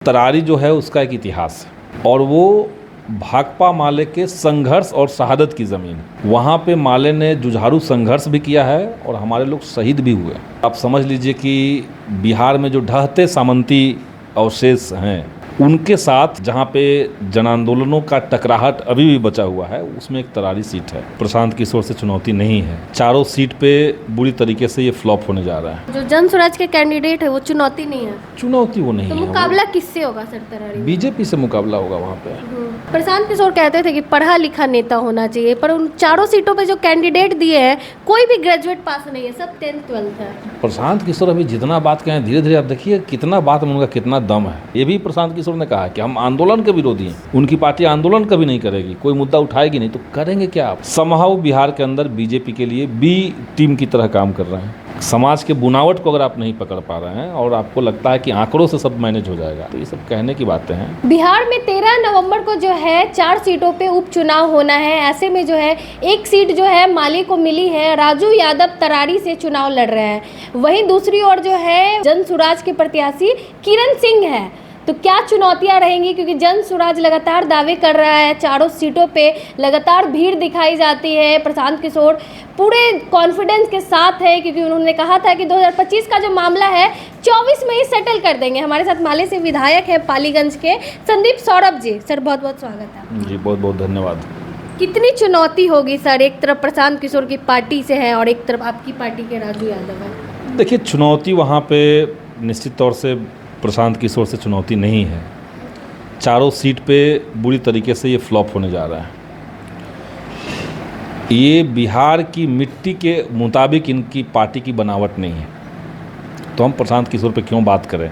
तरारी जो है उसका एक इतिहास है और वो भाकपा माले के संघर्ष और शहादत की ज़मीन। वहाँ पे माले ने जुझारू संघर्ष भी किया है और हमारे लोग शहीद भी हुए। आप समझ लीजिए कि बिहार में जो ढहते सामंती अवशेष हैं उनके साथ जहाँ पे जन आंदोलनों का टकराहट अभी भी बचा हुआ है, उसमें एक तरारी सीट है। प्रशांत किशोर से चुनौती नहीं है। चारों सीट पे बुरी तरीके से ये फ्लॉप होने जा रहा है। जो जन स्वराज के कैंडिडेट है वो चुनौती नहीं है। चुनौती वो नहीं तो है। मुकाबला किससे होगा सर तरारी? बीजेपी से मुकाबला होगा वहाँ पे। प्रशांत किशोर कहते थे कि पढ़ा लिखा नेता होना चाहिए, पर उन चारों सीटों पे जो कैंडिडेट दिए हैं कोई भी ग्रेजुएट पास नहीं है, सब 10th-12th है। प्रशांत किशोर अभी जितना बात कहें धीरे धीरे आप देखिए कितना बात में उनका कितना दम है। ये भी प्रशांत किशोर ने कहा कि हम आंदोलन के विरोधी हैं। उनकी पार्टी आंदोलन कभी नहीं करेगी, कोई मुद्दा उठाएगी नहीं, तो करेंगे क्या आप? समहाउ बिहार के अंदर बीजेपी के लिए बी टीम की तरह काम कर रहे हैं। समाज के बुनावट को अगर आप नहीं पकड़ पा रहे हैं और आपको लगता है कि आंकड़ों से सब मैनेज हो जाएगा, तो ये सब कहने की बातें हैं। बिहार में 13 नवंबर को जो है 4 सीटों पे उपचुनाव होना है। ऐसे में जो है एक सीट जो है माले को मिली है, राजू यादव तरारी से चुनाव लड़ रहे हैं। वहीं दूसरी ओर जो है जन स्वराज के प्रत्याशी किरण सिंह है। तो क्या चुनौतियां रहेंगी, क्योंकि जन स्वराज लगातार दावे कर रहा है, चारों सीटों पे लगातार भीड़ दिखाई जाती है। प्रशांत किशोर पूरे कॉन्फिडेंस के साथ है, क्योंकि उन्होंने कहा था कि 2025 का जो मामला है 24 में ही सेटल कर देंगे। हमारे साथ माले से विधायक है पालीगंज के संदीप सौरभ जी। सर बहुत बहुत स्वागत है। जी बहुत बहुत धन्यवाद। कितनी चुनौती होगी सर? एक तरफ प्रशांत किशोर की पार्टी से है और एक तरफ आपकी पार्टी के राजू यादव है। देखिए चुनौती वहाँ पे निश्चित तौर से प्रशांत किशोर से चुनौती नहीं है। चारों सीट पे बुरी तरीके से ये फ्लॉप होने जा रहा है। ये बिहार की मिट्टी के मुताबिक इनकी पार्टी की बनावट नहीं है, तो हम प्रशांत किशोर पे क्यों बात करें?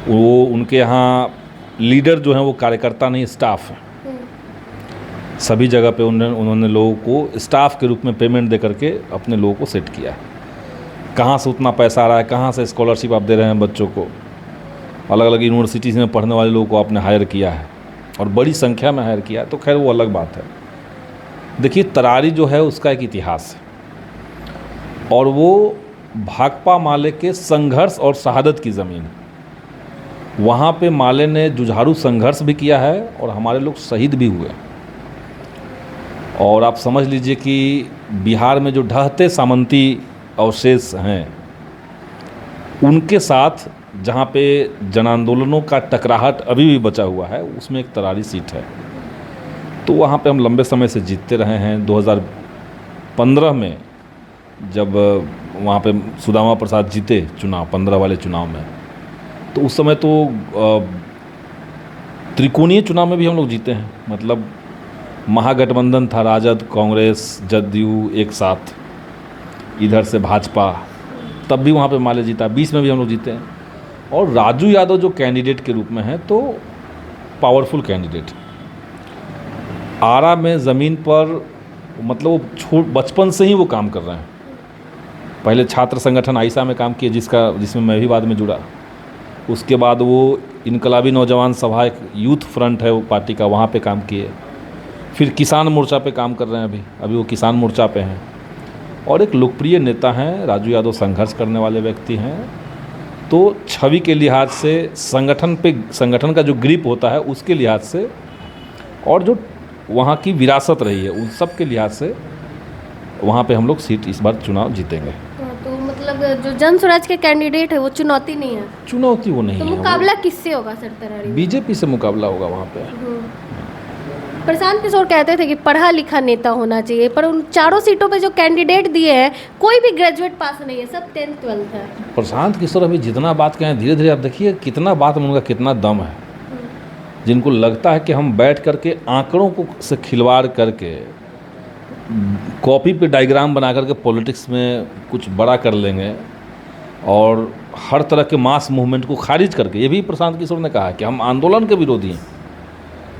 वो उनके यहाँ लीडर जो हैं वो कार्यकर्ता नहीं, स्टाफ है। सभी जगह पे उन्होंने लोगों को स्टाफ के रूप में पेमेंट दे करके अपने लोगों को सेट किया है। कहाँ से उतना पैसा आ रहा है, कहाँ से स्कॉलरशिप आप दे रहे हैं बच्चों को, अलग अलग यूनिवर्सिटीज़ में पढ़ने वाले लोगों को आपने हायर किया है और बड़ी संख्या में हायर किया है, तो खैर वो अलग बात है। देखिए तरारी जो है उसका एक इतिहास है और वो भाकपा माले के संघर्ष और शहादत की ज़मीन। वहाँ पे माले ने जुझारू संघर्ष भी किया है और हमारे लोग शहीद भी हुए। और आप समझ लीजिए कि बिहार में जो ढहते सामंती अवशेष हैं उनके साथ जहाँ पे जन आंदोलनों का टकराहट अभी भी बचा हुआ है, उसमें एक तरारी सीट है। तो वहाँ पे हम लंबे समय से जीतते रहे हैं। 2015 में जब वहाँ पे सुदामा प्रसाद जीते चुनाव 15 वाले चुनाव में, तो उस समय तो त्रिकोणीय चुनाव में भी हम लोग जीते हैं। मतलब महागठबंधन था, राजद कांग्रेस जदयू एक साथ, इधर से भाजपा, तब भी वहाँ पे माले जीता। 20 में भी हम लोग जीते हैं। और राजू यादव जो कैंडिडेट के रूप में है तो पावरफुल कैंडिडेट, आरा में ज़मीन पर मतलब वो बचपन से ही वो काम कर रहे हैं। पहले छात्र संगठन आइसा में काम किए, जिसमें मैं भी बाद में जुड़ा। उसके बाद वो इनकलाबी नौजवान सभा, एक यूथ फ्रंट है वो पार्टी का, वहाँ पे काम किए। फिर किसान मोर्चा पे काम कर रहे हैं। अभी वो किसान मोर्चा पे हैं और एक लोकप्रिय नेता हैं। राजू यादव संघर्ष करने वाले व्यक्ति हैं। तो छवि के लिहाज से, संगठन का जो ग्रिप होता है उसके लिहाज से, और जो वहाँ की विरासत रही है उन सब के लिहाज से वहाँ पे हम लोग सीट इस बार चुनाव जीतेंगे। तो मतलब जो जन स्वराज के कैंडिडेट है वो चुनौती नहीं है। चुनौती वो नहीं तो है। मुकाबला किससे होगा सर तरारी? बीजेपी से मुकाबला होगा वहाँ पे। प्रशांत किशोर कहते थे कि पढ़ा लिखा नेता होना चाहिए, पर उन चारों सीटों पे जो कैंडिडेट दिए हैं कोई भी ग्रेजुएट पास नहीं है, सब 10th-12th है। प्रशांत किशोर अभी जितना बात कहें धीरे धीरे आप देखिए कितना बात में उनका कितना दम है। जिनको लगता है कि हम बैठ करके आंकड़ों को से खिलवाड़ करके कॉपी पे डायग्राम बना करके पॉलिटिक्स में कुछ बड़ा कर लेंगे और हर तरह के मास मूवमेंट को खारिज करके, ये भी प्रशांत किशोर ने कहा कि हम आंदोलन के विरोधी हैं।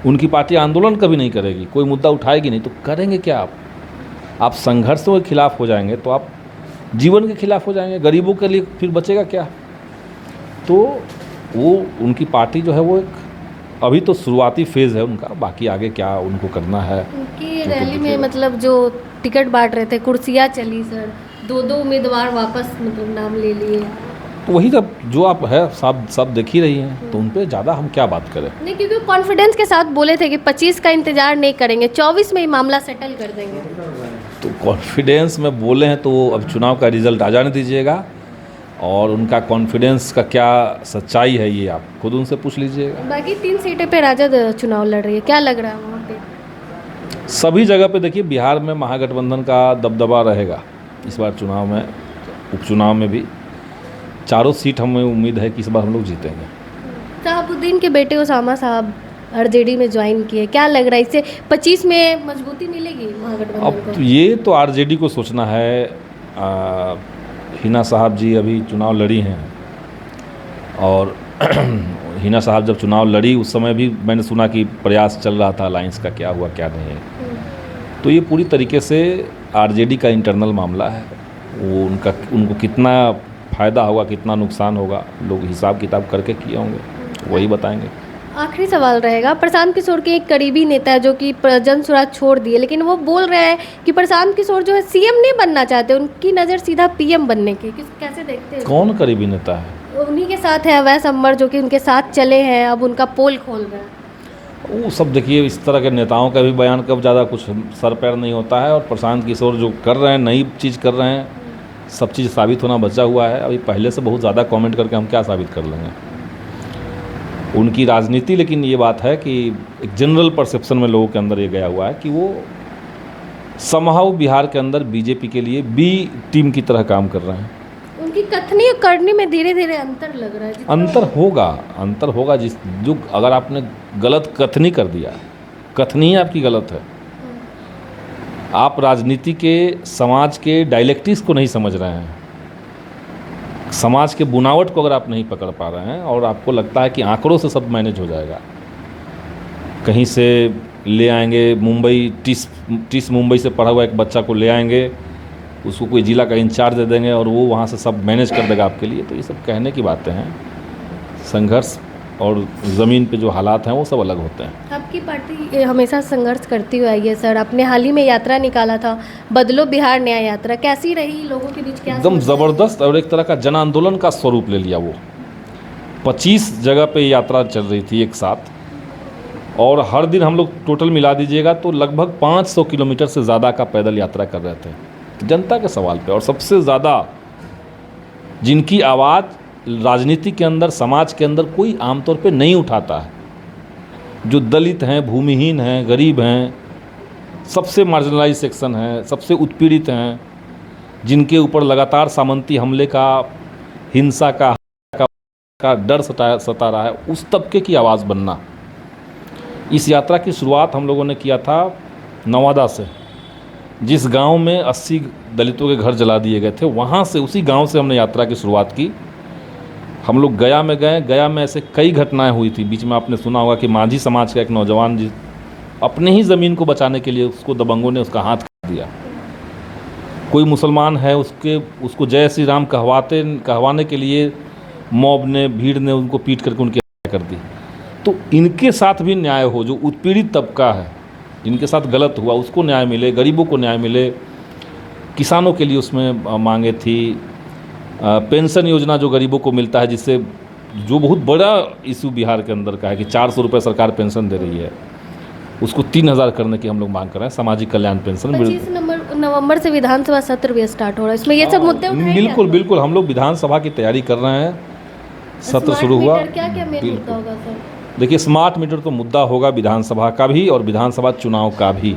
उनकी पार्टी आंदोलन कभी नहीं करेगी, कोई मुद्दा उठाएगी नहीं, तो करेंगे क्या आप? आप संघर्षों के खिलाफ हो जाएंगे तो आप जीवन के खिलाफ हो जाएंगे, गरीबों के लिए फिर बचेगा क्या? तो वो उनकी पार्टी जो है वो एक अभी तो शुरुआती फेज़ है उनका, बाकी आगे क्या उनको करना है। उनकी रैली में मतलब जो टिकट बांट रहे थे, कुर्सियाँ चली सर, 2-2 उम्मीदवार वापस मतलब नाम ले लिए। तो वही जब जो आप है सब देख ही रही हैं, तो उन पे ज़्यादा हम क्या बात करें। नहीं, क्योंकि कॉन्फिडेंस के साथ बोले थे कि 25 का इंतजार नहीं करेंगे, 24 में ही मामला सेटल कर देंगे। तो कॉन्फिडेंस में बोले हैं तो अब चुनाव का रिजल्ट आ जाने दीजिएगा, और उनका कॉन्फिडेंस का क्या सच्चाई है ये आप खुद उनसे पूछ लीजिएगा। बाकी 3 सीटें पे राजद चुनाव लड़ रही है, क्या लग रहा है वहाँ पे? सभी जगह पे देखिए, बिहार में महागठबंधन का दबदबा रहेगा इस बार चुनाव में, उपचुनाव में भी। चारों सीट हमें उम्मीद है कि इस बार हम लोग जीतेंगे। शहाबुद्दीन के बेटे उसामा साहब आरजेडी में ज्वाइन किए, क्या लग रहा है इससे 25 में मजबूती मिलेगी महागठबंधन अब को? तो ये तो आरजेडी को सोचना है। हिना साहब जी अभी चुनाव लड़ी हैं, और हिना साहब जब चुनाव लड़ी उस समय भी मैंने सुना कि प्रयास चल रहा था अलायंस का, क्या हुआ क्या नहीं है। तो ये पूरी तरीके से आरजेडी का इंटरनल मामला है। वो उनको कितना फ़ायदा होगा कितना नुकसान होगा, लोग हिसाब किताब करके किए होंगे, वही बताएंगे। आखिरी सवाल रहेगा, प्रशांत किशोर के एक करीबी नेता है जो कि जन स्वराज छोड़ दिए, लेकिन वो बोल रहे हैं कि प्रशांत किशोर जो है सीएम नहीं बनना चाहते, उनकी नज़र सीधा पीएम बनने की। कैसे देखते हैं? कौन करीबी नेता है? उन्हीं के साथ है अवैस अम्बर, जो कि उनके साथ चले हैं, अब उनका पोल खोल रहे हैं। वो सब देखिए, इस तरह के नेताओं का भी बयान कब ज़्यादा कुछ सर पैर नहीं होता है। और प्रशांत किशोर जो कर रहे हैं, नई चीज़ कर रहे हैं, सब चीज़ साबित होना बचा हुआ है। अभी पहले से बहुत ज़्यादा कमेंट करके हम क्या साबित कर लेंगे उनकी राजनीति। लेकिन ये बात है कि एक जनरल परसेप्शन में लोगों के अंदर ये गया हुआ है कि वो समहाउ बिहार के अंदर बीजेपी के लिए बी टीम की तरह काम कर रहे हैं। उनकी कथनी और करनी में धीरे धीरे अंतर लग रहा है। अंतर होगा जो अगर आपने गलत कथनी कर दिया, कथनी ही आपकी गलत है। आप राजनीति के, समाज के डायलेक्टिक्स को नहीं समझ रहे हैं, समाज के बुनावट को अगर आप नहीं पकड़ पा रहे हैं, और आपको लगता है कि आंकड़ों से सब मैनेज हो जाएगा, कहीं से ले आएंगे मुंबई, टीस मुंबई से पढ़ा हुआ एक बच्चा को ले आएंगे, उसको कोई ज़िला का इंचार्ज दे देंगे और वो वहाँ से सब मैनेज कर देगा आपके लिए, तो ये सब कहने की बातें हैं। संघर्ष और ज़मीन पे जो हालात हैं वो सब अलग होते हैं। आपकी पार्टी हमेशा संघर्ष करती हुई आई है सर, आपने हाल ही में यात्रा निकाला था, बदलो बिहार न्याय यात्रा, कैसी रही? लोगों के बीच क्या एकदम ज़बरदस्त और एक तरह का जन आंदोलन का स्वरूप ले लिया। वो 25 जगह पे यात्रा चल रही थी एक साथ, और हर दिन हम लोग टोटल मिला दीजिएगा तो लगभग 500 किलोमीटर से ज़्यादा का पैदल यात्रा कर रहे थे जनता के सवाल पे। और सबसे ज़्यादा जिनकी आवाज़ राजनीति के अंदर, समाज के अंदर कोई आमतौर पे नहीं उठाता है, जो दलित हैं, भूमिहीन हैं, गरीब हैं, सबसे मार्जिनलाइज सेक्शन है, सबसे उत्पीड़ित हैं, जिनके ऊपर लगातार सामंती हमले का, हिंसा का डर सता रहा है, उस तबके की आवाज़ बनना। इस यात्रा की शुरुआत हम लोगों ने किया था नवादा से, जिस गांव में 80 दलितों के घर जला दिए गए थे, वहाँ से, उसी गांव से हमने यात्रा की शुरुआत की। हम लोग गया में गए, गया में ऐसे कई घटनाएं हुई थी। बीच में आपने सुना होगा कि मांझी समाज का एक नौजवान जी अपने ही ज़मीन को बचाने के लिए उसको दबंगों ने उसका हाथ काट दिया। कोई मुसलमान है, उसको जय श्री राम कहवाने के लिए मॉब ने, भीड़ ने उनको पीट करके उनकी हत्या कर दी। तो इनके साथ भी न्याय हो, जो उत्पीड़ित तबका है, जिनके साथ गलत हुआ उसको न्याय मिले, गरीबों को न्याय मिले। किसानों के लिए उसमें मांगे थी, पेंशन योजना जो गरीबों को मिलता है, जिससे जो बहुत बड़ा इशू बिहार के अंदर का है कि 400 रुपये सरकार पेंशन दे रही है, उसको 3000 करने की हम लोग मांग कर रहे हैं। सामाजिक कल्याण पेंशन 25 नवंबर से विधानसभा सत्र भी स्टार्ट हो रहा है, इसमें ये सब मुद्दे उठाएंगे? बिल्कुल हम लोग विधानसभा की तैयारी कर रहे हैं। सत्र शुरू हुआ। क्या क्या मेन मुद्दा होगा सर? देखिए, स्मार्ट मीटर तो मुद्दा होगा विधानसभा का भी और विधानसभा चुनाव का भी।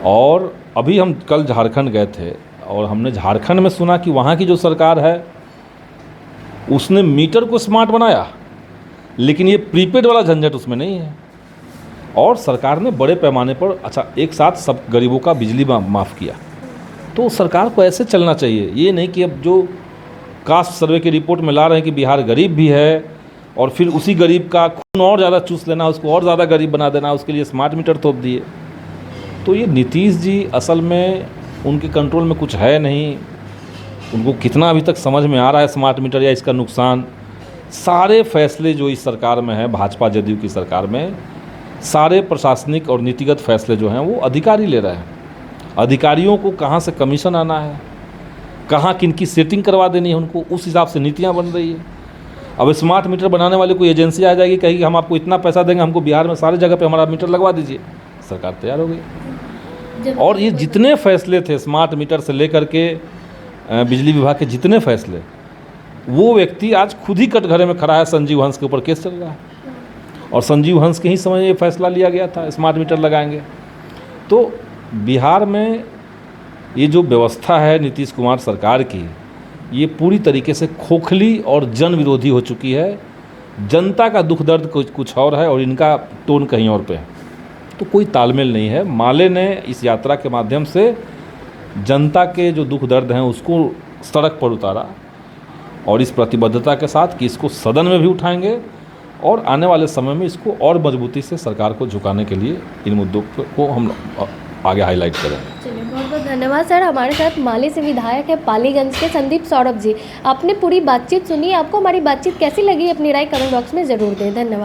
और अभी हम कल झारखंड गए थे और हमने झारखंड में सुना कि वहाँ की जो सरकार है उसने मीटर को स्मार्ट बनाया, लेकिन ये प्रीपेड वाला झंझट उसमें नहीं है। और सरकार ने बड़े पैमाने पर, अच्छा, एक साथ सब गरीबों का बिजली माफ़ किया। तो सरकार को ऐसे चलना चाहिए, ये नहीं कि अब जो कास्ट सर्वे की रिपोर्ट में ला रहे हैं कि बिहार गरीब भी है और फिर उसी गरीब का खून और ज़्यादा चूस लेना, उसको और ज़्यादा गरीब बना देना, उसके लिए स्मार्ट मीटर थोप दिए। तो ये नीतीश जी असल में उनके कंट्रोल में कुछ है नहीं। उनको कितना अभी तक समझ में आ रहा है स्मार्ट मीटर या इसका नुकसान। सारे फैसले जो इस सरकार में है, भाजपा जदयू की सरकार में, सारे प्रशासनिक और नीतिगत फैसले जो हैं वो अधिकारी ले रहे हैं। अधिकारियों को कहाँ से कमीशन आना है, कहाँ किनकी सेटिंग करवा देनी है उनको, उस हिसाब से नीतियाँ बन रही है। अब स्मार्ट मीटर बनाने वाले कोई एजेंसी आ जाएगी, कहेगी हम आपको इतना पैसा देंगे, हमको बिहार में सारी जगह पे हमारा मीटर लगवा दीजिए, सरकार तैयार हो गई। और ये जितने फैसले थे स्मार्ट मीटर से लेकर के बिजली विभाग के जितने फैसले, वो व्यक्ति आज खुद ही कटघरे में खड़ा है, संजीव हंस के ऊपर केस चल रहा है, और संजीव हंस के ही समय ये फैसला लिया गया था स्मार्ट मीटर लगाएंगे। तो बिहार में ये जो व्यवस्था है नीतीश कुमार सरकार की, ये पूरी तरीके से खोखली और जन विरोधी हो चुकी है। जनता का दुख दर्द कुछ और है और इनका टोन कहीं और पे है, तो कोई तालमेल नहीं है। माले ने इस यात्रा के माध्यम से जनता के जो दुख दर्द हैं उसको सड़क पर उतारा, और इस प्रतिबद्धता के साथ कि इसको सदन में भी उठाएंगे और आने वाले समय में इसको और मजबूती से सरकार को झुकाने के लिए इन मुद्दों को हम आगे हाईलाइट करेंगे। चलिए, बहुत बहुत धन्यवाद सर। हमारे साथ माले से विधायक है पालीगंज के संदीप सौरभ जी। आपने पूरी बातचीत सुनी, आपको हमारी बातचीत कैसी लगी अपनी राय कमेंट बॉक्स में ज़रूर दें। धन्यवाद।